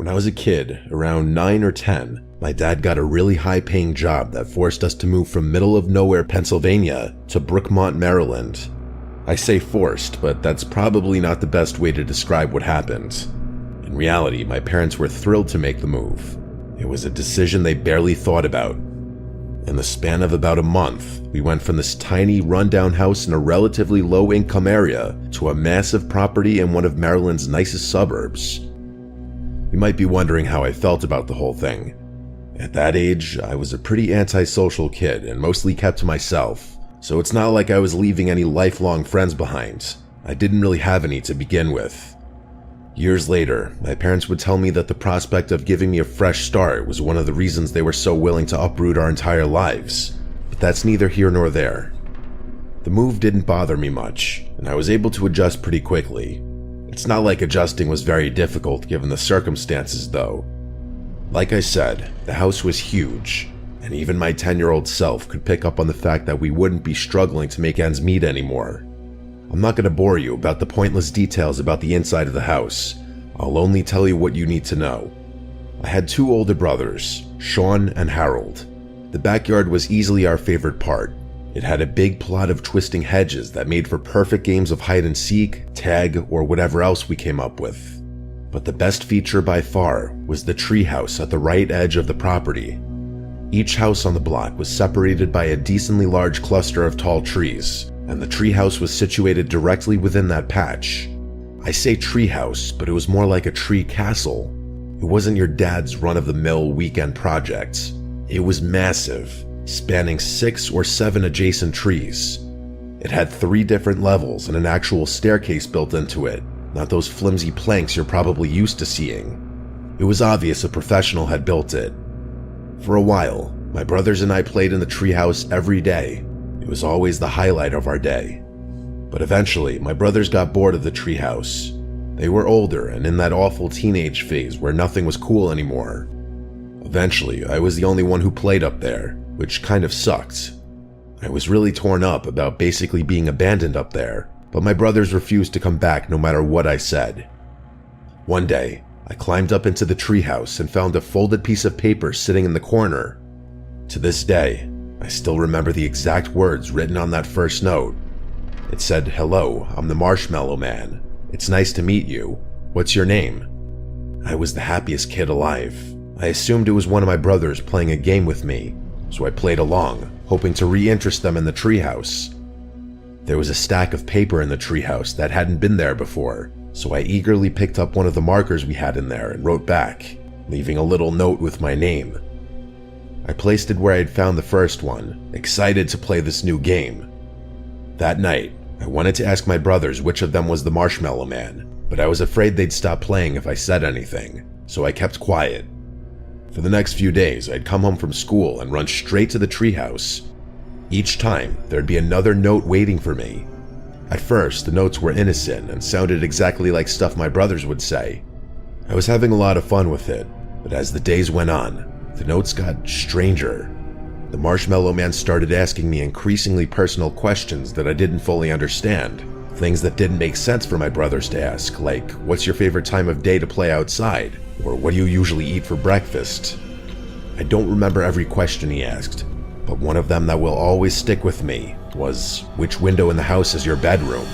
When I was a kid, around 9 or 10, my dad got a really high-paying job that forced us to move from middle-of-nowhere Pennsylvania to Brookmont, Maryland. I say forced, but that's probably not the best way to describe what happened. In reality, my parents were thrilled to make the move. It was a decision they barely thought about. In the span of about a month, we went from this tiny, rundown house in a relatively low-income area to a massive property in one of Maryland's nicest suburbs. You might be wondering how I felt about the whole thing. At that age, I was a pretty antisocial kid and mostly kept to myself, so it's not like I was leaving any lifelong friends behind. I didn't really have any to begin with. Years later, my parents would tell me that the prospect of giving me a fresh start was one of the reasons they were so willing to uproot our entire lives, but that's neither here nor there. The move didn't bother me much, and I was able to adjust pretty quickly. It's not like adjusting was very difficult given the circumstances though. Like I said, the house was huge, and even my 10-year-old self could pick up on the fact that we wouldn't be struggling to make ends meet anymore. I'm not going to bore you about the pointless details about the inside of the house. I'll only tell you what you need to know. I had 2 older brothers, Sean and Harold. The backyard was easily our favorite part. It had a big plot of twisting hedges that made for perfect games of hide and seek, tag, or whatever else we came up with. But the best feature by far was the treehouse at the right edge of the property. Each house on the block was separated by a decently large cluster of tall trees, and the treehouse was situated directly within that patch. I say treehouse, but it was more like a tree castle. It wasn't your dad's run-of-the-mill weekend project. It was massive, spanning 6 or 7 adjacent trees. It had 3 different levels and an actual staircase built into it, not those flimsy planks you're probably used to seeing. It was obvious a professional had built it. For a while, my brothers and I played in the treehouse every day. It was always the highlight of our day. But eventually, my brothers got bored of the treehouse. They were older and in that awful teenage phase where nothing was cool anymore. Eventually, I was the only one who played up there, which kind of sucked. I was really torn up about basically being abandoned up there, but my brothers refused to come back no matter what I said. One day, I climbed up into the treehouse and found a folded piece of paper sitting in the corner. To this day, I still remember the exact words written on that first note. It said, "Hello, I'm the Marshmallow Man. It's nice to meet you. What's your name?" I was the happiest kid alive. I assumed it was one of my brothers playing a game with me, so I played along, hoping to re-interest them in the treehouse. There was a stack of paper in the treehouse that hadn't been there before, so I eagerly picked up one of the markers we had in there and wrote back, leaving a little note with my name. I placed it where I had found the first one, excited to play this new game. That night, I wanted to ask my brothers which of them was the Marshmallow Man, but I was afraid they'd stop playing if I said anything, so I kept quiet. For the next few days, I'd come home from school and run straight to the treehouse. Each time, there'd be another note waiting for me. At first, the notes were innocent and sounded exactly like stuff my brothers would say. I was having a lot of fun with it, but as the days went on, the notes got stranger. The Marshmallow Man started asking me increasingly personal questions that I didn't fully understand. Things that didn't make sense for my brothers to ask, like, what's your favorite time of day to play outside? Or what do you usually eat for breakfast? I don't remember every question he asked, but one of them that will always stick with me was, which window in the house is your bedroom?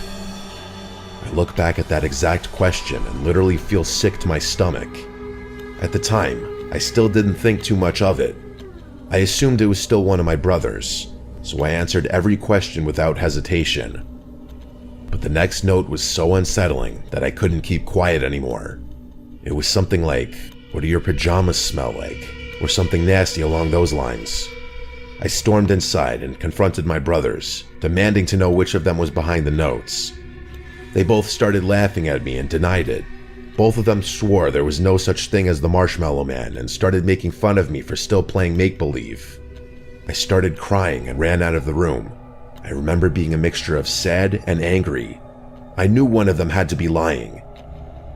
I look back at that exact question and literally feel sick to my stomach. At the time, I still didn't think too much of it. I assumed it was still one of my brothers, so I answered every question without hesitation. But the next note was so unsettling that I couldn't keep quiet anymore. It was something like, "What do your pajamas smell like?" or something nasty along those lines. I stormed inside and confronted my brothers, demanding to know which of them was behind the notes. They both started laughing at me and denied it. Both of them swore there was no such thing as the Marshmallow Man and started making fun of me for still playing make-believe. I started crying and ran out of the room. I remember being a mixture of sad and angry. I knew one of them had to be lying.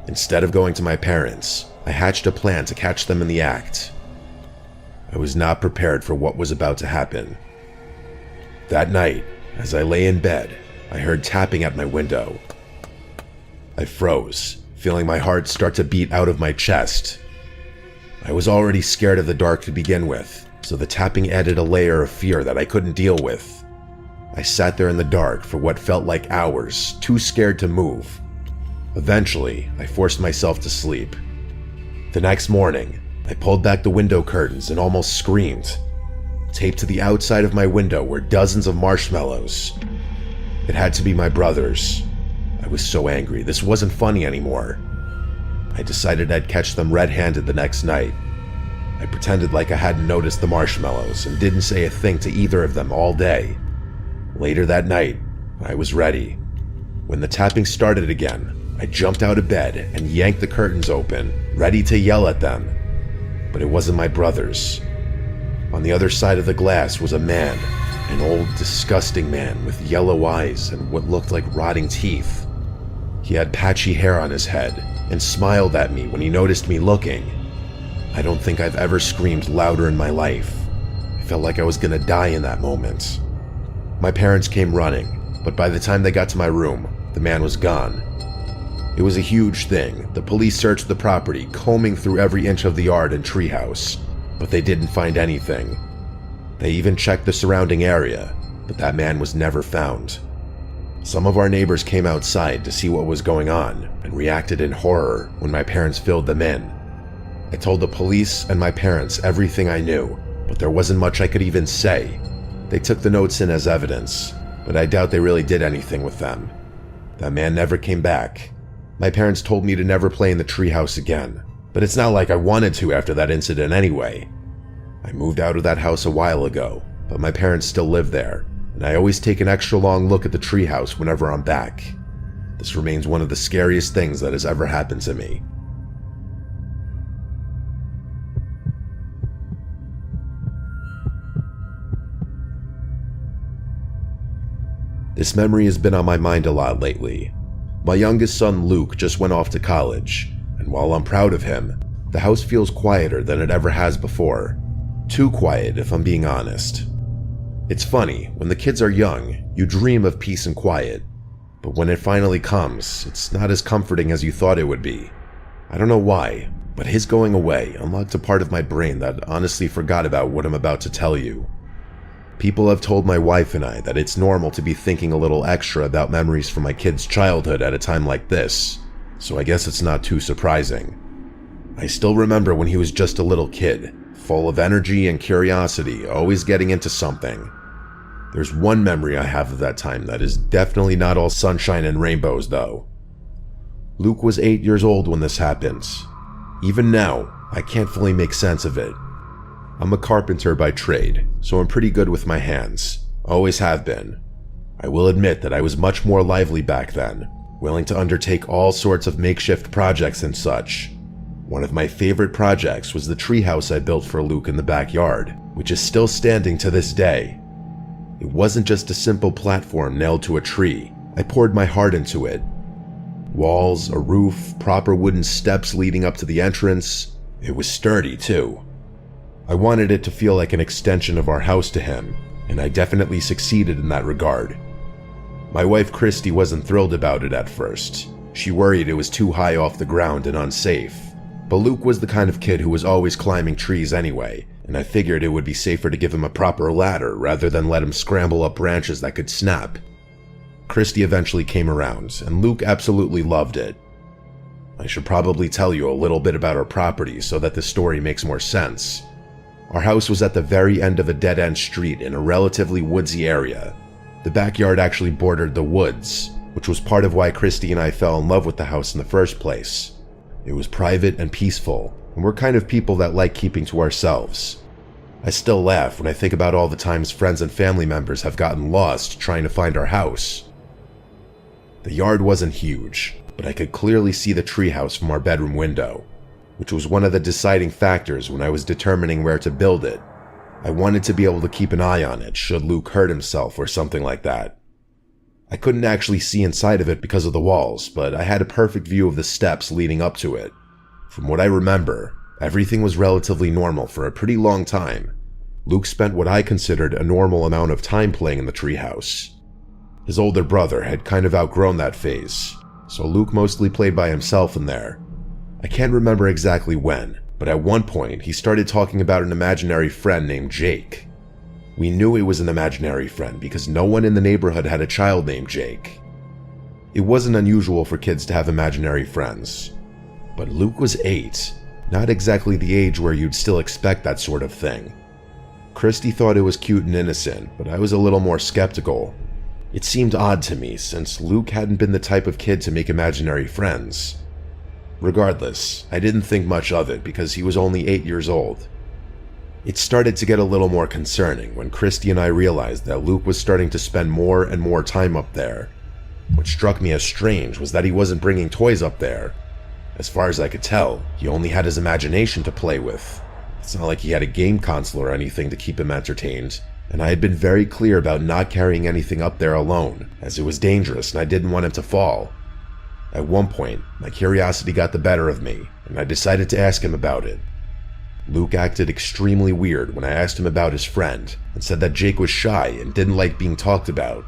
Instead of going to my parents, I hatched a plan to catch them in the act. I was not prepared for what was about to happen. That night, as I lay in bed, I heard tapping at my window. I froze, feeling my heart start to beat out of my chest. I was already scared of the dark to begin with, so the tapping added a layer of fear that I couldn't deal with. I sat there in the dark for what felt like hours, too scared to move. Eventually, I forced myself to sleep. The next morning, I pulled back the window curtains and almost screamed. Taped to the outside of my window were dozens of marshmallows. It had to be my brother's. I was so angry, this wasn't funny anymore. I decided I'd catch them red-handed the next night. I pretended like I hadn't noticed the marshmallows and didn't say a thing to either of them all day. Later that night, I was ready. When the tapping started again, I jumped out of bed and yanked the curtains open, ready to yell at them. But it wasn't my brothers. On the other side of the glass was a man, an old, disgusting man with yellow eyes and what looked like rotting teeth. He had patchy hair on his head and smiled at me when he noticed me looking. I don't think I've ever screamed louder in my life. I felt like I was gonna die in that moment. My parents came running, but by the time they got to my room, the man was gone. It was a huge thing. The police searched the property, combing through every inch of the yard and treehouse, but they didn't find anything. They even checked the surrounding area, but that man was never found. Some of our neighbors came outside to see what was going on and reacted in horror when my parents filled them in. I told the police and my parents everything I knew, but there wasn't much I could even say. They took the notes in as evidence, but I doubt they really did anything with them. That man never came back. My parents told me to never play in the treehouse again, but it's not like I wanted to after that incident anyway. I moved out of that house a while ago, but my parents still live there, and I always take an extra long look at the treehouse whenever I'm back. This remains one of the scariest things that has ever happened to me. This memory has been on my mind a lot lately. My youngest son Luke just went off to college, and while I'm proud of him, the house feels quieter than it ever has before. Too quiet, if I'm being honest. It's funny, when the kids are young, you dream of peace and quiet, but when it finally comes, it's not as comforting as you thought it would be. I don't know why, but his going away unlocked a part of my brain that honestly forgot about what I'm about to tell you. People have told my wife and I that it's normal to be thinking a little extra about memories from my kid's childhood at a time like this, so I guess it's not too surprising. I still remember when he was just a little kid, full of energy and curiosity, always getting into something. There's one memory I have of that time that is definitely not all sunshine and rainbows, though. Luke was 8 years old when this happened. Even now, I can't fully make sense of it. I'm a carpenter by trade, so I'm pretty good with my hands. Always have been. I will admit that I was much more lively back then, willing to undertake all sorts of makeshift projects and such. One of my favorite projects was the treehouse I built for Luke in the backyard, which is still standing to this day. It wasn't just a simple platform nailed to a tree. I poured my heart into it. Walls, a roof, proper wooden steps leading up to the entrance. It was sturdy, too. I wanted it to feel like an extension of our house to him, and I definitely succeeded in that regard. My wife Christy wasn't thrilled about it at first. She worried it was too high off the ground and unsafe. But Luke was the kind of kid who was always climbing trees anyway, and I figured it would be safer to give him a proper ladder rather than let him scramble up branches that could snap. Christy eventually came around, and Luke absolutely loved it. I should probably tell you a little bit about our property so that the story makes more sense. Our house was at the very end of a dead-end street in a relatively woodsy area. The backyard actually bordered the woods, which was part of why Christy and I fell in love with the house in the first place. It was private and peaceful, and we're kind of people that like keeping to ourselves. I still laugh when I think about all the times friends and family members have gotten lost trying to find our house. The yard wasn't huge, but I could clearly see the treehouse from our bedroom window, which was one of the deciding factors when I was determining where to build it. I wanted to be able to keep an eye on it should Luke hurt himself or something like that. I couldn't actually see inside of it because of the walls, but I had a perfect view of the steps leading up to it. From what I remember, everything was relatively normal for a pretty long time. Luke spent what I considered a normal amount of time playing in the treehouse. His older brother had kind of outgrown that phase, so Luke mostly played by himself in there. I can't remember exactly when, but at one point he started talking about an imaginary friend named Jake. We knew it was an imaginary friend because no one in the neighborhood had a child named Jake. It wasn't unusual for kids to have imaginary friends, but Luke was 8, not exactly the age where you'd still expect that sort of thing. Christy thought it was cute and innocent, but I was a little more skeptical. It seemed odd to me since Luke hadn't been the type of kid to make imaginary friends. Regardless, I didn't think much of it because he was only 8 years old. It started to get a little more concerning when Christy and I realized that Luke was starting to spend more and more time up there. What struck me as strange was that he wasn't bringing toys up there. As far as I could tell, he only had his imagination to play with. It's not like he had a game console or anything to keep him entertained, and I had been very clear about not carrying anything up there alone, as it was dangerous and I didn't want him to fall. At one point, my curiosity got the better of me, and I decided to ask him about it. Luke acted extremely weird when I asked him about his friend, and said that Jake was shy and didn't like being talked about.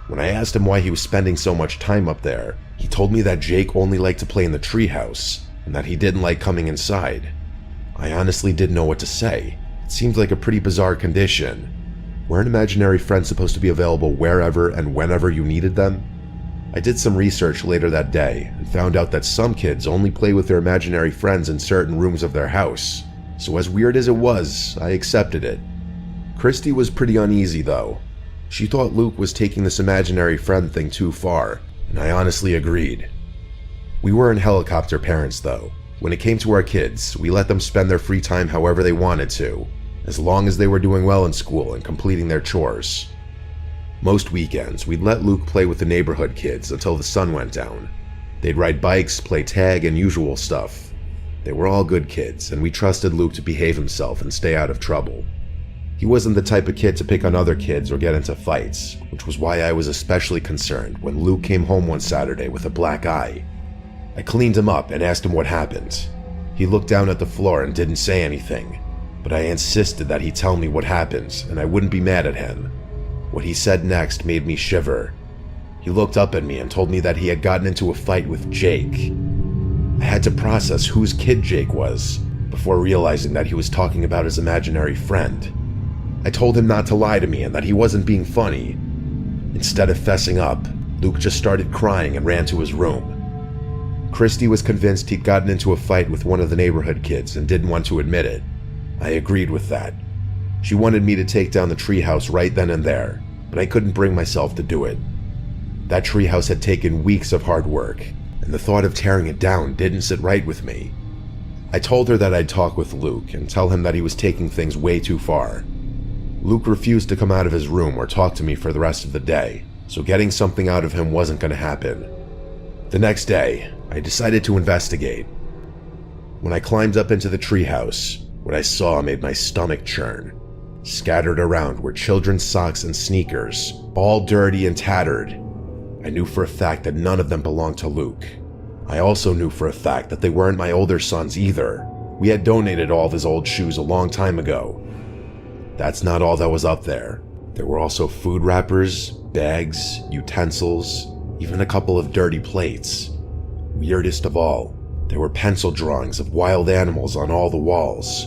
When I asked him why he was spending so much time up there, he told me that Jake only liked to play in the treehouse, and that he didn't like coming inside. I honestly didn't know what to say. It seemed like a pretty bizarre condition. Weren't imaginary friends supposed to be available wherever and whenever you needed them? I did some research later that day and found out that some kids only play with their imaginary friends in certain rooms of their house. So as weird as it was, I accepted it. Christy was pretty uneasy though. She thought Luke was taking this imaginary friend thing too far, and I honestly agreed. We weren't helicopter parents though. When it came to our kids, we let them spend their free time however they wanted to, as long as they were doing well in school and completing their chores. Most weekends, we'd let Luke play with the neighborhood kids until the sun went down. They'd ride bikes, play tag, and usual stuff. They were all good kids, and we trusted Luke to behave himself and stay out of trouble. He wasn't the type of kid to pick on other kids or get into fights, which was why I was especially concerned when Luke came home one Saturday with a black eye. I cleaned him up and asked him what happened. He looked down at the floor and didn't say anything, but I insisted that he tell me what happened and I wouldn't be mad at him. What he said next made me shiver. He looked up at me and told me that he had gotten into a fight with Jake. I had to process whose kid Jake was before realizing that he was talking about his imaginary friend. I told him not to lie to me and that he wasn't being funny. Instead of fessing up, Luke just started crying and ran to his room. Christy was convinced he'd gotten into a fight with one of the neighborhood kids and didn't want to admit it. I agreed with that. She wanted me to take down the treehouse right then and there, but I couldn't bring myself to do it. That treehouse had taken weeks of hard work, and the thought of tearing it down didn't sit right with me. I told her that I'd talk with Luke and tell him that he was taking things way too far. Luke refused to come out of his room or talk to me for the rest of the day, so getting something out of him wasn't going to happen. The next day, I decided to investigate. When I climbed up into the treehouse, what I saw made my stomach churn. Scattered around were children's socks and sneakers, all dirty and tattered. I knew for a fact that none of them belonged to Luke. I also knew for a fact that they weren't my older son's either. We had donated all of his old shoes a long time ago. That's not all that was up there. There were also food wrappers, bags, utensils, even a couple of dirty plates. Weirdest of all, there were pencil drawings of wild animals on all the walls.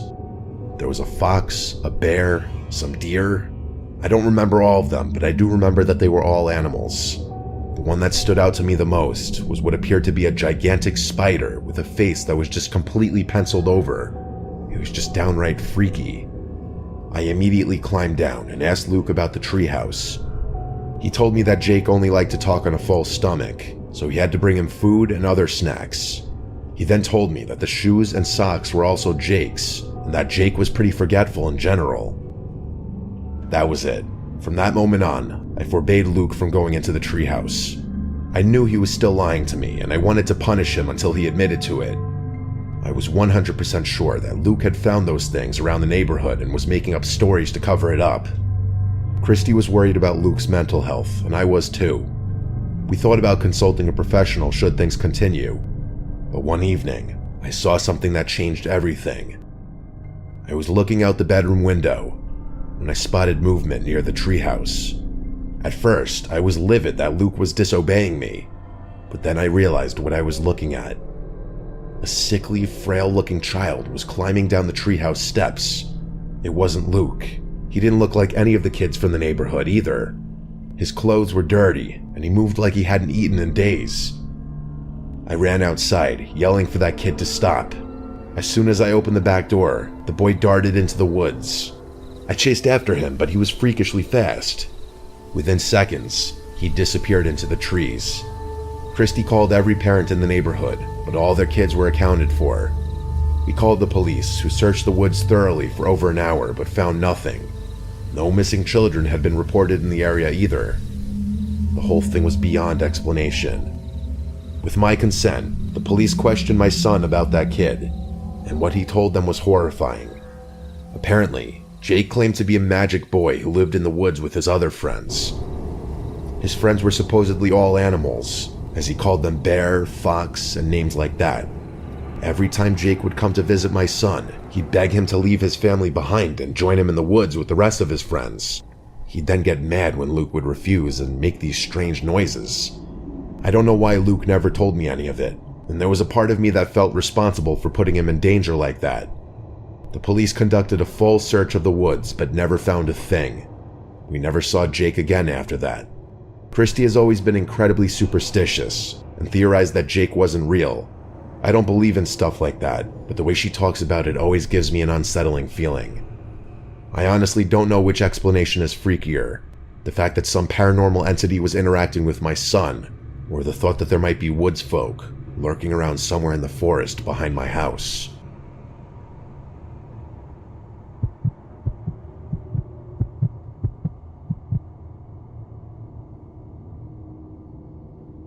There was a fox, a bear, some deer. I don't remember all of them, but I do remember that they were all animals. The one that stood out to me the most was what appeared to be a gigantic spider with a face that was just completely penciled over. It was just downright freaky. I immediately climbed down and asked Luke about the treehouse. He told me that Jake only liked to talk on a full stomach, so he had to bring him food and other snacks. He then told me that the shoes and socks were also Jake's, and that Jake was pretty forgetful in general. That was it. From that moment on, I forbade Luke from going into the treehouse. I knew he was still lying to me, and I wanted to punish him until he admitted to it. I was 100% sure that Luke had found those things around the neighborhood and was making up stories to cover it up. Christy was worried about Luke's mental health, and I was too. We thought about consulting a professional should things continue. But one evening, I saw something that changed everything. I was looking out the bedroom window when I spotted movement near the treehouse. At first, I was livid that Luke was disobeying me, but then I realized what I was looking at. A sickly, frail-looking child was climbing down the treehouse steps. It wasn't Luke. He didn't look like any of the kids from the neighborhood either. His clothes were dirty, and he moved like he hadn't eaten in days. I ran outside, yelling for that kid to stop. As soon as I opened the back door, the boy darted into the woods. I chased after him, but he was freakishly fast. Within seconds, he disappeared into the trees. Christy called every parent in the neighborhood, but all their kids were accounted for. We called the police, who searched the woods thoroughly for over an hour but found nothing. No missing children had been reported in the area either. The whole thing was beyond explanation. With my consent, the police questioned my son about that kid, and what he told them was horrifying. Apparently, Jake claimed to be a magic boy who lived in the woods with his other friends. His friends were supposedly all animals, as he called them bear, fox, and names like that. Every time Jake would come to visit my son, he'd beg him to leave his family behind and join him in the woods with the rest of his friends. He'd then get mad when Luke would refuse and make these strange noises. I don't know why Luke never told me any of it, and there was a part of me that felt responsible for putting him in danger like that. The police conducted a full search of the woods but never found a thing. We never saw Jake again after that. Christy has always been incredibly superstitious and theorized that Jake wasn't real. I don't believe in stuff like that, but the way she talks about it always gives me an unsettling feeling. I honestly don't know which explanation is freakier, the fact that some paranormal entity was interacting with my son, or the thought that there might be woods folk lurking around somewhere in the forest behind my house.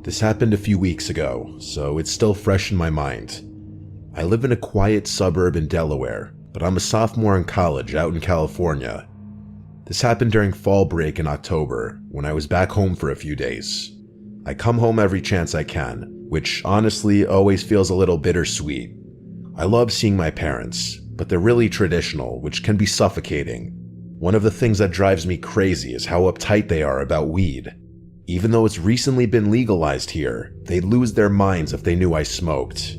This happened a few weeks ago, so it's still fresh in my mind. I live in a quiet suburb in Delaware, but I'm a sophomore in college out in California. This happened during fall break in October, when I was back home for a few days. I come home every chance I can, which honestly always feels a little bittersweet. I love seeing my parents, but they're really traditional, which can be suffocating. One of the things that drives me crazy is how uptight they are about weed. Even though it's recently been legalized here, they'd lose their minds if they knew I smoked.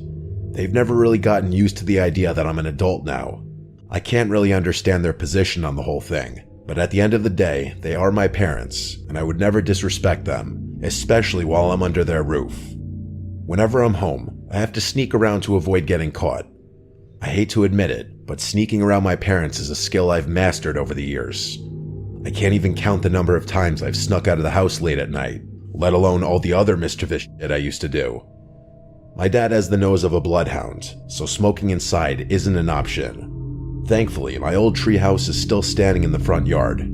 They've never really gotten used to the idea that I'm an adult now. I can't really understand their position on the whole thing, but at the end of the day, they are my parents, and I would never disrespect them, especially while I'm under their roof. Whenever I'm home, I have to sneak around to avoid getting caught. I hate to admit it, but sneaking around my parents is a skill I've mastered over the years. I can't even count the number of times I've snuck out of the house late at night, let alone all the other mischievous shit I used to do. My dad has the nose of a bloodhound, so smoking inside isn't an option. Thankfully, my old treehouse is still standing in the front yard.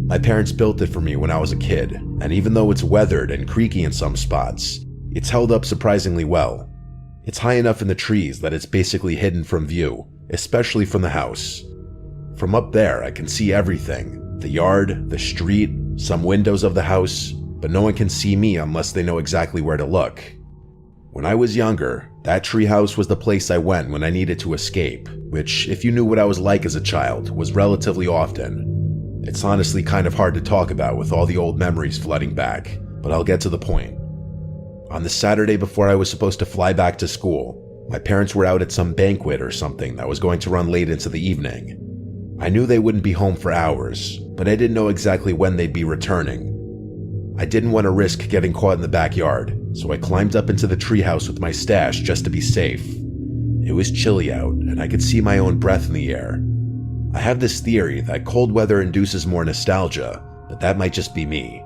My parents built it for me when I was a kid, and even though it's weathered and creaky in some spots, it's held up surprisingly well. It's high enough in the trees that it's basically hidden from view, especially from the house. From up there, I can see everything. The yard, the street, some windows of the house, but no one can see me unless they know exactly where to look. When I was younger, that treehouse was the place I went when I needed to escape, which, if you knew what I was like as a child, was relatively often. It's honestly kind of hard to talk about with all the old memories flooding back, but I'll get to the point. On the Saturday before I was supposed to fly back to school, my parents were out at some banquet or something that was going to run late into the evening. I knew they wouldn't be home for hours, but I didn't know exactly when they'd be returning. I didn't want to risk getting caught in the backyard, so I climbed up into the treehouse with my stash just to be safe. It was chilly out, and I could see my own breath in the air. I have this theory that cold weather induces more nostalgia, but that might just be me.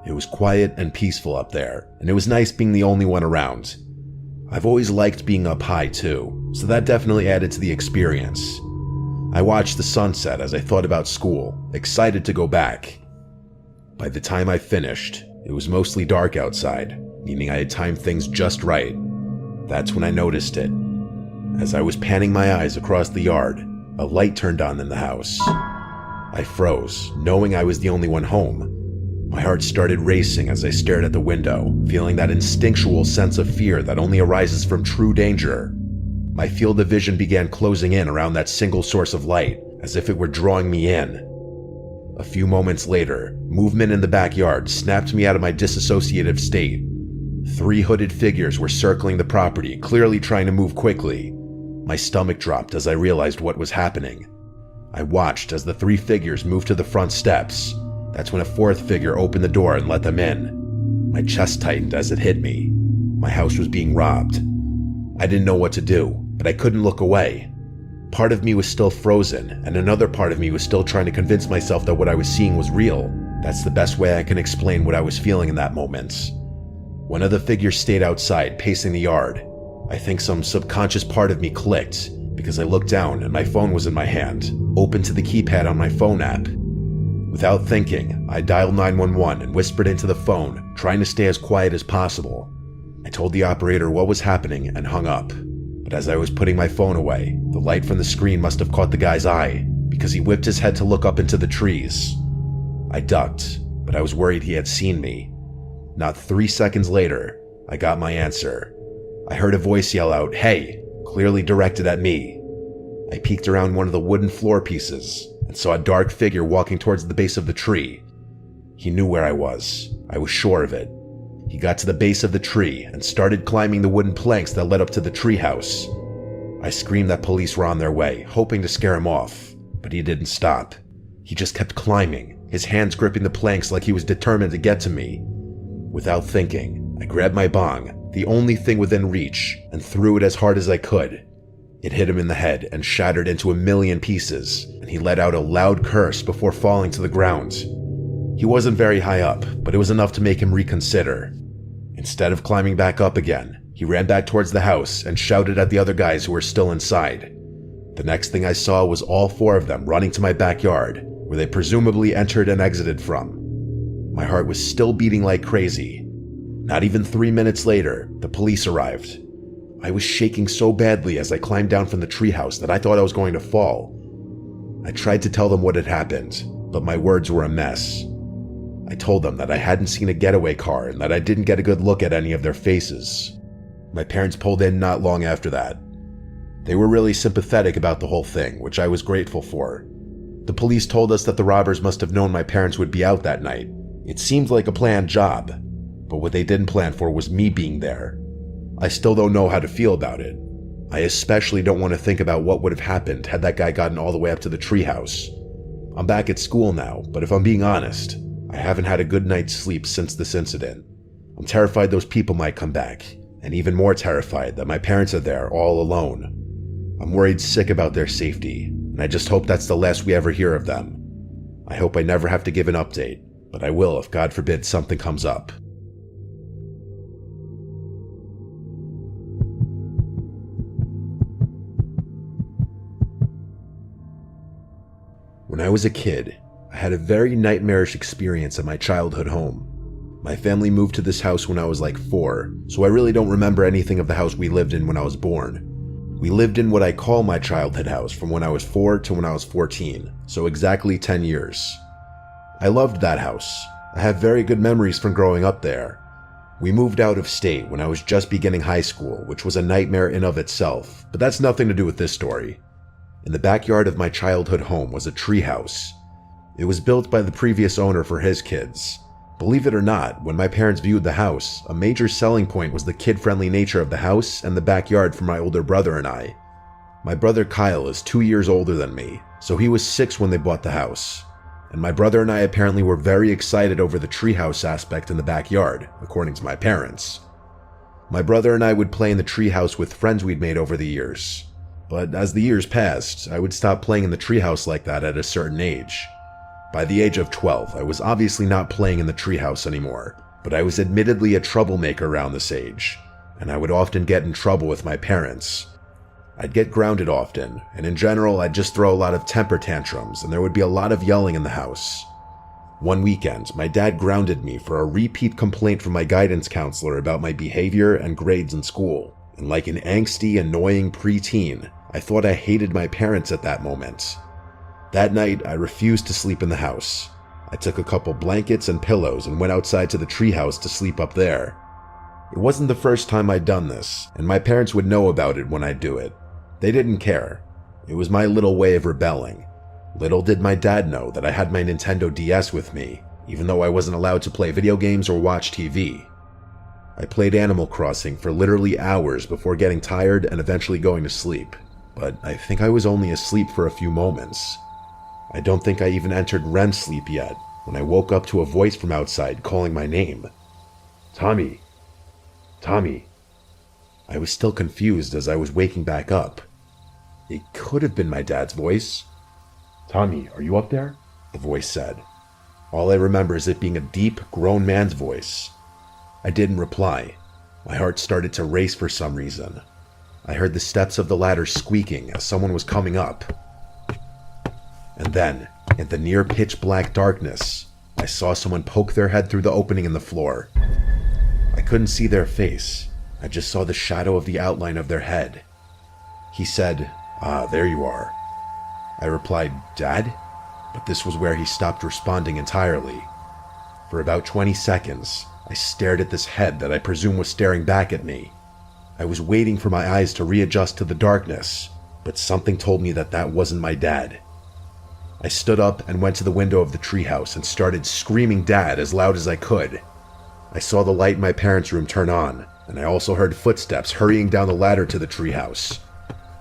It was quiet and peaceful up there, and it was nice being the only one around. I've always liked being up high too, so that definitely added to the experience. I watched the sunset as I thought about school, excited to go back. By the time I finished, it was mostly dark outside, meaning I had timed things just right. That's when I noticed it. As I was panning my eyes across the yard, a light turned on in the house. I froze, knowing I was the only one home. My heart started racing as I stared at the window, feeling that instinctual sense of fear that only arises from true danger. My field of vision began closing in around that single source of light, as if it were drawing me in. A few moments later, movement in the backyard snapped me out of my disassociative state. 3 hooded figures were circling the property, clearly trying to move quickly. My stomach dropped as I realized what was happening. I watched as the 3 figures moved to the front steps. That's when a 4th figure opened the door and let them in. My chest tightened as it hit me. My house was being robbed. I didn't know what to do, but I couldn't look away. Part of me was still frozen, and another part of me was still trying to convince myself that what I was seeing was real. That's the best way I can explain what I was feeling in that moment. One of the figures stayed outside, pacing the yard. I think some subconscious part of me clicked, because I looked down and my phone was in my hand, open to the keypad on my phone app. Without thinking, I dialed 911 and whispered into the phone, trying to stay as quiet as possible. I told the operator what was happening and hung up. But as I was putting my phone away, the light from the screen must have caught the guy's eye, because he whipped his head to look up into the trees. I ducked, but I was worried he had seen me. Not 3 seconds later, I got my answer. I heard a voice yell out, "Hey," clearly directed at me. I peeked around one of the wooden floor pieces and saw a dark figure walking towards the base of the tree. He knew where I was sure of it. He got to the base of the tree and started climbing the wooden planks that led up to the treehouse. I screamed that police were on their way, hoping to scare him off, but he didn't stop. He just kept climbing, his hands gripping the planks like he was determined to get to me. Without thinking, I grabbed my bong, the only thing within reach, and threw it as hard as I could. It hit him in the head and shattered into a million pieces, and he let out a loud curse before falling to the ground. He wasn't very high up, but it was enough to make him reconsider. Instead of climbing back up again, he ran back towards the house and shouted at the other guys who were still inside. The next thing I saw was all 4 of them running to my backyard, where they presumably entered and exited from. My heart was still beating like crazy. Not even 3 minutes later, the police arrived. I was shaking so badly as I climbed down from the treehouse that I thought I was going to fall. I tried to tell them what had happened, but my words were a mess. I told them that I hadn't seen a getaway car and that I didn't get a good look at any of their faces. My parents pulled in not long after that. They were really sympathetic about the whole thing, which I was grateful for. The police told us that the robbers must have known my parents would be out that night. It seemed like a planned job, but what they didn't plan for was me being there. I still don't know how to feel about it. I especially don't want to think about what would have happened had that guy gotten all the way up to the treehouse. I'm back at school now, but if I'm being honest, I haven't had a good night's sleep since this incident. I'm terrified those people might come back, and even more terrified that my parents are there all alone. I'm worried sick about their safety, and I just hope that's the last we ever hear of them. I hope I never have to give an update, but I will if God forbid something comes up. When I was a kid, I had a very nightmarish experience at my childhood home. My family moved to this house when I was like 4, so I really don't remember anything of the house we lived in when I was born. We lived in what I call my childhood house from when I was 4 to when I was 14, so exactly 10 years. I loved that house. I have very good memories from growing up there. We moved out of state when I was just beginning high school, which was a nightmare in of itself, but that's nothing to do with this story. In the backyard of my childhood home was a treehouse. It was built by the previous owner for his kids. Believe it or not, when my parents viewed the house, a major selling point was the kid-friendly nature of the house and the backyard for my older brother and I. My brother Kyle is 2 years older than me, so he was 6 when they bought the house. And my brother and I apparently were very excited over the treehouse aspect in the backyard, according to my parents. My brother and I would play in the treehouse with friends we'd made over the years. But as the years passed, I would stop playing in the treehouse like that at a certain age. By the age of 12, I was obviously not playing in the treehouse anymore, but I was admittedly a troublemaker around this age, and I would often get in trouble with my parents. I'd get grounded often, and in general I'd just throw a lot of temper tantrums, and there would be a lot of yelling in the house. One weekend, my dad grounded me for a repeat complaint from my guidance counselor about my behavior and grades in school, and like an angsty, annoying preteen, I thought I hated my parents at that moment. That night, I refused to sleep in the house. I took a couple blankets and pillows and went outside to the treehouse to sleep up there. It wasn't the first time I'd done this, and my parents would know about it when I'd do it. They didn't care. It was my little way of rebelling. Little did my dad know that I had my Nintendo DS with me, even though I wasn't allowed to play video games or watch TV. I played Animal Crossing for literally hours before getting tired and eventually going to sleep, but I think I was only asleep for a few moments. I don't think I even entered REM sleep yet when I woke up to a voice from outside calling my name. Tommy. Tommy. I was still confused as I was waking back up. It could have been my dad's voice. Tommy, are you up there? The voice said. All I remember is it being a deep, grown man's voice. I didn't reply. My heart started to race for some reason. I heard the steps of the ladder squeaking as someone was coming up. And then, in the near pitch black darkness, I saw someone poke their head through the opening in the floor. I couldn't see their face. I just saw the shadow of the outline of their head. He said, there you are. I replied, Dad? But this was where he stopped responding entirely. For about 20 seconds, I stared at this head that I presume was staring back at me. I was waiting for my eyes to readjust to the darkness, but something told me that that wasn't my dad. I stood up and went to the window of the treehouse and started screaming Dad as loud as I could. I saw the light in my parents' room turn on, and I also heard footsteps hurrying down the ladder to the treehouse.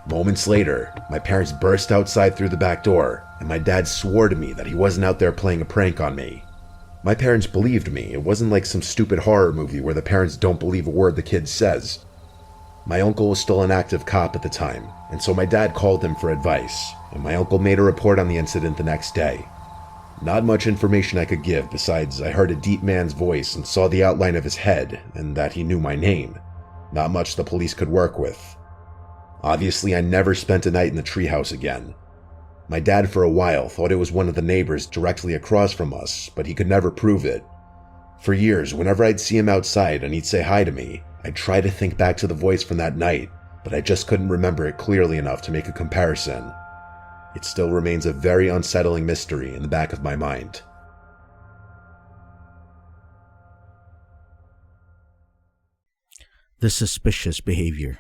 Moments later, my parents burst outside through the back door, and my dad swore to me that he wasn't out there playing a prank on me. My parents believed me. It wasn't like some stupid horror movie where the parents don't believe a word the kid says. My uncle was still an active cop at the time, and so my dad called him for advice, and my uncle made a report on the incident the next day. Not much information I could give besides I heard a deep man's voice and saw the outline of his head, and that he knew my name. Not much the police could work with. Obviously, I never spent a night in the treehouse again. My dad for a while thought it was one of the neighbors directly across from us, but he could never prove it. For years, whenever I'd see him outside and he'd say hi to me, I'd try to think back to the voice from that night, but I just couldn't remember it clearly enough to make a comparison. It still remains a very unsettling mystery in the back of my mind. The suspicious behavior.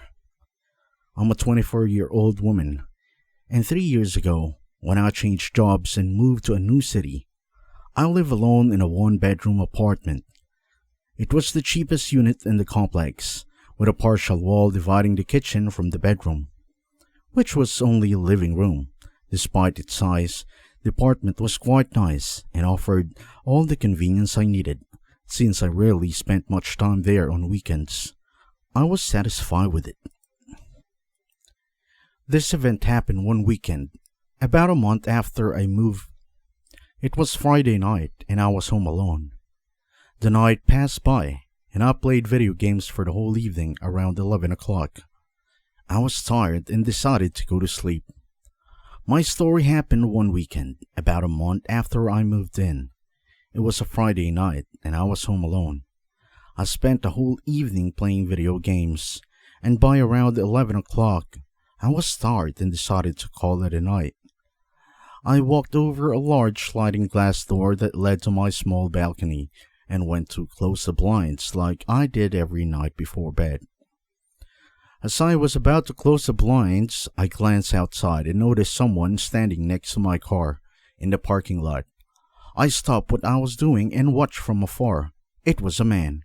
I'm a 24-year-old woman, and 3 years ago, when I changed jobs and moved to a new city, I live alone in a one-bedroom apartment. It was the cheapest unit in the complex, with a partial wall dividing the kitchen from the bedroom, which was only a living room. Despite its size, the apartment was quite nice and offered all the convenience I needed. Since I rarely spent much time there on weekends, I was satisfied with it. This event happened one weekend, about a month after I moved. It was Friday night and I was home alone. The night passed by and I played video games for the whole evening around 11 o'clock. I was tired and decided to go to sleep. My story happened one weekend, about a month after I moved in. It was a Friday night and I was home alone. I spent the whole evening playing video games, and by around 11 o'clock, I was tired and decided to call it a night. I walked over a large sliding glass door that led to my small balcony and went to close the blinds like I did every night before bed. As I was about to close the blinds, I glanced outside and noticed someone standing next to my car in the parking lot. I stopped what I was doing and watched from afar. It was a man,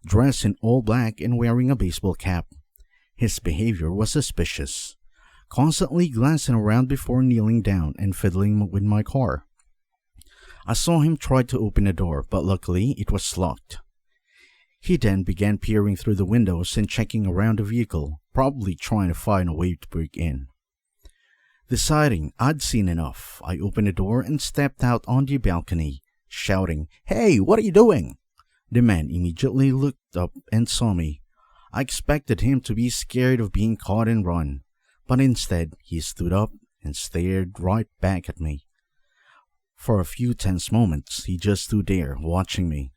dressed in all black and wearing a baseball cap. His behavior was suspicious, constantly glancing around before kneeling down and fiddling with my car. I saw him try to open the door, but luckily it was locked. He then began peering through the windows and checking around the vehicle, probably trying to find a way to break in. Deciding I'd seen enough, I opened the door and stepped out on the balcony, shouting, "Hey, what are you doing?" The man immediately looked up and saw me. I expected him to be scared of being caught and run, but instead he stood up and stared right back at me. For a few tense moments, he just stood there watching me.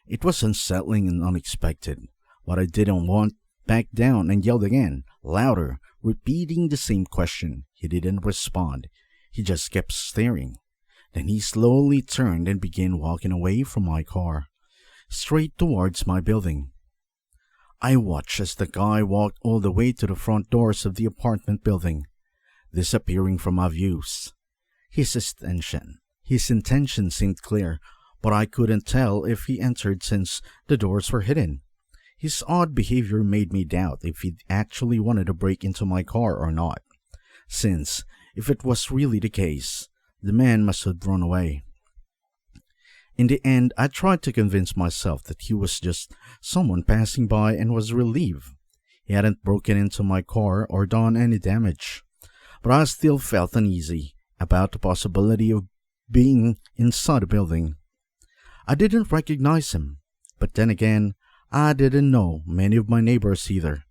It was unsettling and unexpected, but I didn't want back down and yelled again, louder, repeating the same question. He didn't respond. He just kept staring. Then he slowly turned and began walking away from my car, straight towards my building. I watched as the guy walked all the way to the front doors of the apartment building, disappearing from my views. His intention seemed clear, but I couldn't tell if he entered since the doors were hidden. His odd behavior made me doubt if he actually wanted to break into my car or not, since, if it was really the case, the man must have run away. In the end, I tried to convince myself that he was just someone passing by and was relieved he hadn't broken into my car or done any damage, but I still felt uneasy about the possibility of being inside the building. I didn't recognize him, but then again, I didn't know many of my neighbors either.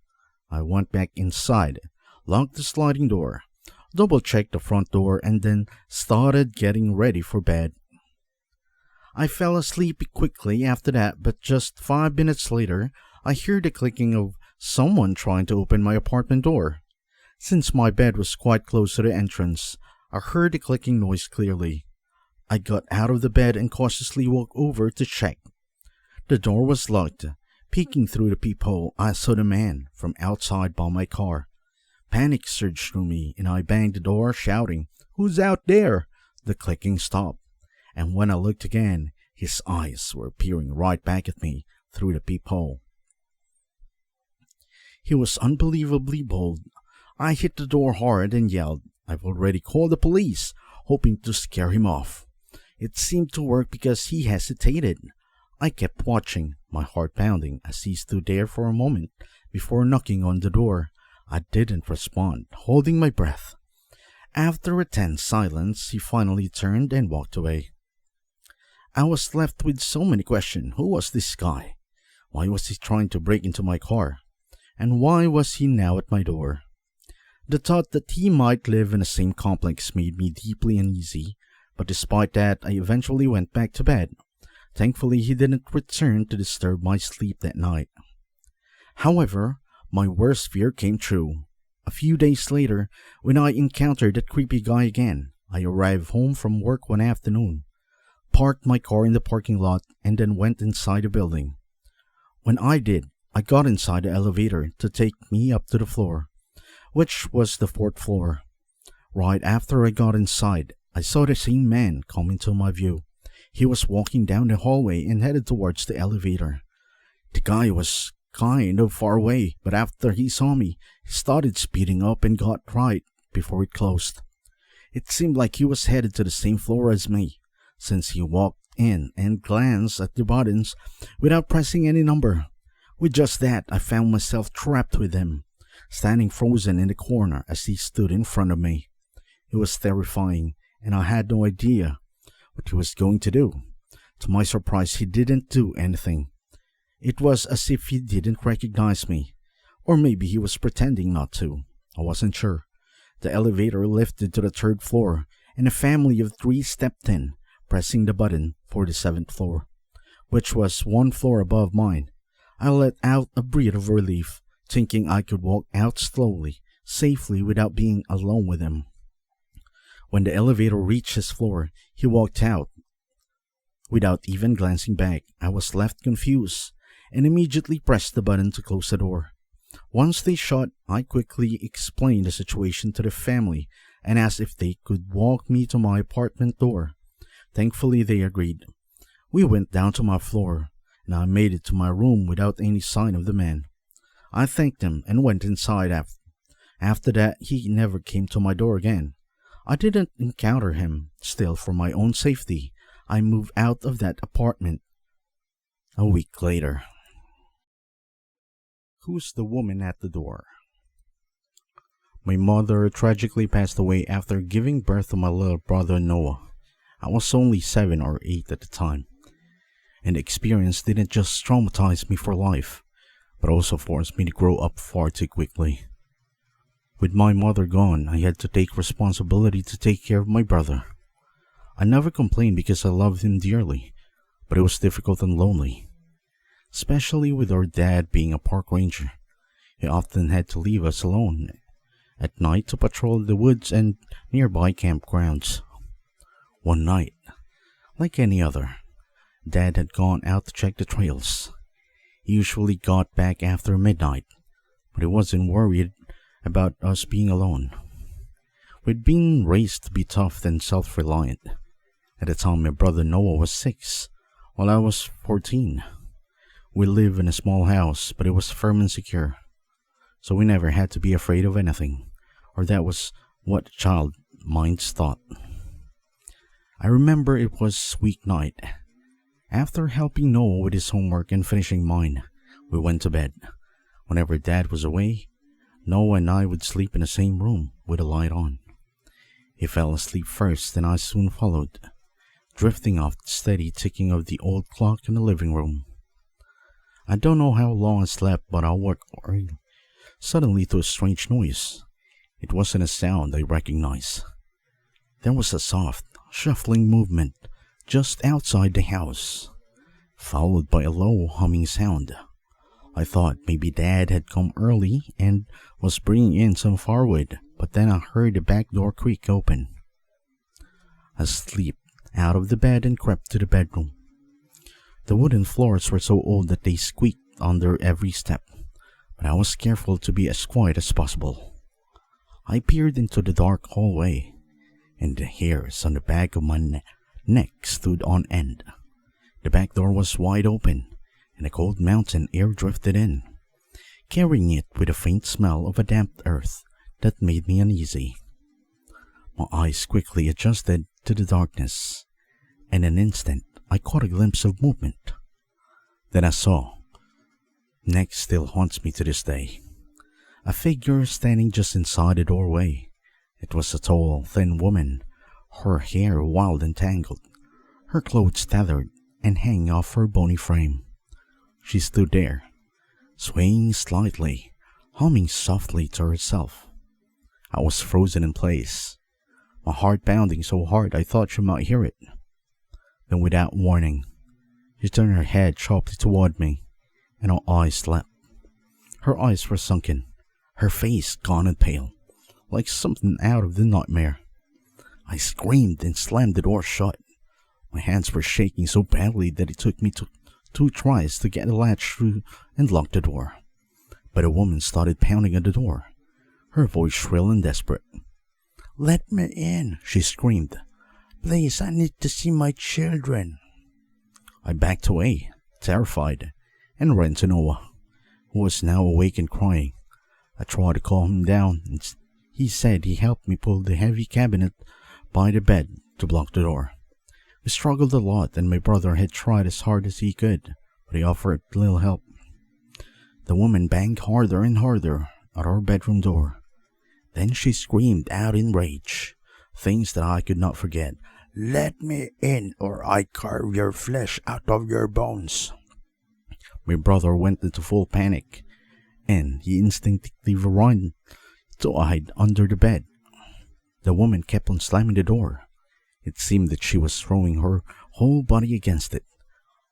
I went back inside, locked the sliding door, double-checked the front door, and then started getting ready for bed. I fell asleep quickly after that, but just 5 minutes later, I heard the clicking of someone trying to open my apartment door. Since my bed was quite close to the entrance, I heard the clicking noise clearly. I got out of the bed and cautiously walked over to check. The door was locked. Peeking through the peephole, I saw the man from outside by my car. Panic surged through me, and I banged the door, shouting, "Who's out there?" The clicking stopped, and when I looked again, his eyes were peering right back at me through the peephole. He was unbelievably bold. I hit the door hard and yelled, "I've already called the police," hoping to scare him off. It seemed to work because he hesitated. I kept watching, my heart pounding, as he stood there for a moment before knocking on the door. I didn't respond, holding my breath. After a tense silence, he finally turned and walked away. I was left with so many questions. Who was this guy? Why was he trying to break into my car? And why was he now at my door? The thought that he might live in the same complex made me deeply uneasy, but despite that, I eventually went back to bed. Thankfully, he didn't return to disturb my sleep that night. However, my worst fear came true. A few days later, when I encountered that creepy guy again, I arrived home from work one afternoon, parked my car in the parking lot, and then went inside the building. When I did, I got inside the elevator to take me up to the floor, which was the 4th floor. Right after I got inside, I saw the same man come into my view. He was walking down the hallway and headed towards the elevator. The guy was kind of far away, but after he saw me, he started speeding up and got right before it closed. It seemed like he was headed to the same floor as me, since he walked in and glanced at the buttons without pressing any number. With just that, I found myself trapped with him, standing frozen in the corner as he stood in front of me. It was terrifying, and I had no idea what he was going to do. To my surprise, he didn't do anything. It was as if he didn't recognize me, or maybe he was pretending not to. I wasn't sure. The elevator lifted to the 3rd floor, and a family of 3 stepped in, pressing the button for the 7th floor, which was 1 floor above mine. I let out a breath of relief, thinking I could walk out slowly, safely without being alone with him. When the elevator reached his floor, he walked out. Without even glancing back, I was left confused and immediately pressed the button to close the door. Once they shut, I quickly explained the situation to the family and asked if they could walk me to my apartment door. Thankfully, they agreed. We went down to my floor, and I made it to my room without any sign of the man. I thanked him and went inside. After that, he never came to my door again. I didn't encounter him. Still, for my own safety, I moved out of that apartment. A week later. Who's the woman at the door? My mother tragically passed away after giving birth to my little brother Noah. I was only 7 or 8 at the time, and the experience didn't just traumatize me for life, but also forced me to grow up far too quickly. With my mother gone, I had to take responsibility to take care of my brother. I never complained because I loved him dearly, but it was difficult and lonely, especially with our dad being a park ranger. He often had to leave us alone at night to patrol the woods and nearby campgrounds. One night, like any other, Dad had gone out to check the trails. He usually got back after midnight, but he wasn't worried about us being alone. We'd been raised to be tough and self-reliant. At the time, my brother Noah was 6, while I was 14. We live in a small house, but it was firm and secure, so we never had to be afraid of anything, or that was what child minds thought. I remember it was weeknight. After helping Noah with his homework and finishing mine, we went to bed. Whenever Dad was away, Noah and I would sleep in the same room with a light on. He fell asleep first and I soon followed, drifting off the steady ticking of the old clock in the living room. I don't know how long I slept, but I woke suddenly to a strange noise. It wasn't a sound I recognized. There was a soft, shuffling movement just outside the house, followed by a low humming sound. I thought maybe Dad had come early and was bringing in some firewood, but then I heard the back door creak open. I slipped out of the bed and crept to the bedroom. The wooden floors were so old that they squeaked under every step, but I was careful to be as quiet as possible. I peered into the dark hallway, and the hairs on the back of my neck stood on end. The back door was wide open, and a cold mountain air drifted in, carrying it with a faint smell of a damp earth that made me uneasy. My eyes quickly adjusted to the darkness. In an instant, I caught a glimpse of movement. Then I saw, next still haunts me to this day, a figure standing just inside the doorway. It was a tall, thin woman, her hair wild and tangled, her clothes tattered and hanging off her bony frame. She stood there, swaying slightly, humming softly to herself. I was frozen in place, my heart pounding so hard I thought she might hear it. Then without warning, she turned her head sharply toward me, and her eyes slept. Her eyes were sunken, her face gone and pale, like something out of the nightmare. I screamed and slammed the door shut. My hands were shaking so badly that it took me two tries to get the latch through and lock the door. But a woman started pounding at the door, her voice shrill and desperate. "Let me in," she screamed. "Please, I need to see my children." I backed away, terrified, and ran to Noah, who was now awake and crying. I tried to calm him down, and he said he helped me pull the heavy cabinet by the bed to block the door. We struggled a lot, and my brother had tried as hard as he could, but he offered little help. The woman banged harder and harder at our bedroom door. Then she screamed out in rage, things that I could not forget. "Let me in, or I carve your flesh out of your bones." My brother went into full panic, and he instinctively ran to hide under the bed. The woman kept on slamming the door. It seemed that she was throwing her whole body against it.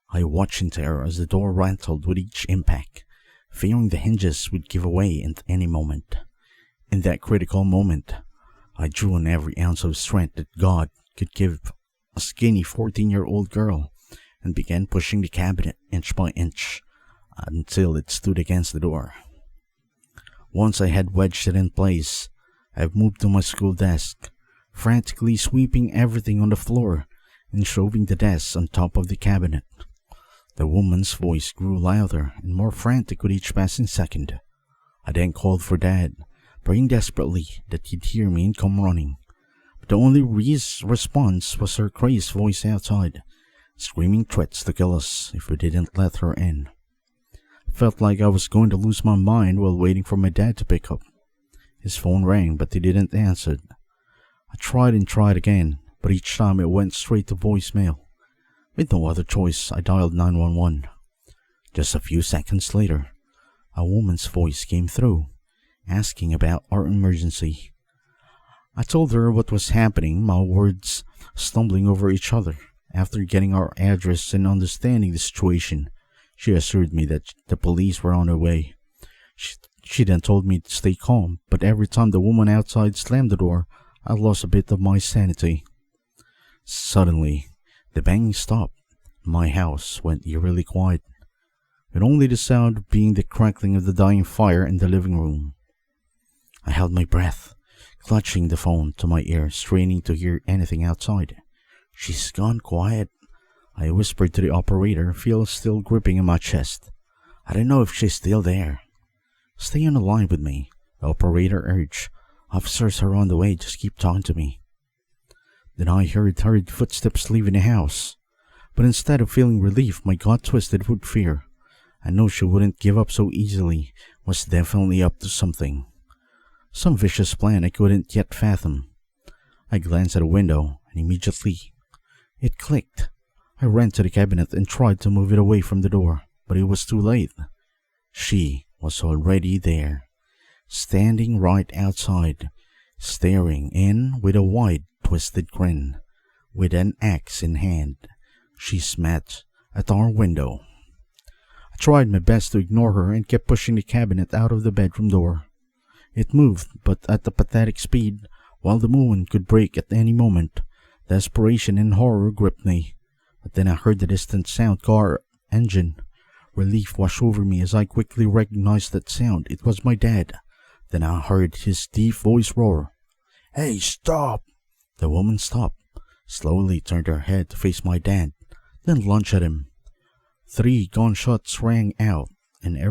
I watched in terror as the door rattled with each impact, fearing the hinges would give away at any moment. In that critical moment, I drew on every ounce of strength that God could give a skinny 14-year-old girl and began pushing the cabinet inch by inch until it stood against the door. Once I had wedged it in place, I moved to my school desk, frantically sweeping everything on the floor and shoving the desk on top of the cabinet. The woman's voice grew louder and more frantic with each passing second. I then called for Dad, praying desperately that he'd hear me and come running. But the only response was her crazed voice outside, screaming threats to kill us if we didn't let her in. I felt like I was going to lose my mind while waiting for my dad to pick up. His phone rang, but he didn't answer. I tried and tried again, but each time it went straight to voicemail. With no other choice, I dialed 911. Just a few seconds later, a woman's voice came through, asking about our emergency. I told her what was happening, my words stumbling over each other. After getting our address and understanding the situation, she assured me that the police were on their way. She then told me to stay calm, but every time the woman outside slammed the door, I lost a bit of my sanity. Suddenly, the banging stopped. My house went eerily quiet, with only the sound being the crackling of the dying fire in the living room. I held my breath, clutching the phone to my ear, straining to hear anything outside. "She's gone quiet," I whispered to the operator, feel still gripping in my chest. I don't know if she's still there. Stay on the line with me, the operator urged. Officers are on the way, just keep talking to me. Then I heard hurried footsteps leaving the house. But instead of feeling relief, my gut twisted with fear. I knew she wouldn't give up so easily, was definitely up to something. Some vicious plan I couldn't yet fathom. I glanced at the window, and immediately it clicked. I ran to the cabinet and tried to move it away from the door, but it was too late. She was already there, standing right outside, staring in with a wide, twisted grin. With an axe in hand, she smacked at our window. I tried my best to ignore her and kept pushing the cabinet out of the bedroom door. It moved, but at a pathetic speed, while the moon could break at any moment. Desperation and horror gripped me. But then I heard the distant sound car engine. Relief washed over me as I quickly recognized that sound. It was my dad. Then I heard his deep voice roar. "Hey, stop!" The woman stopped, slowly turned her head to face my dad, then lunged at him. 3 gunshots rang out, and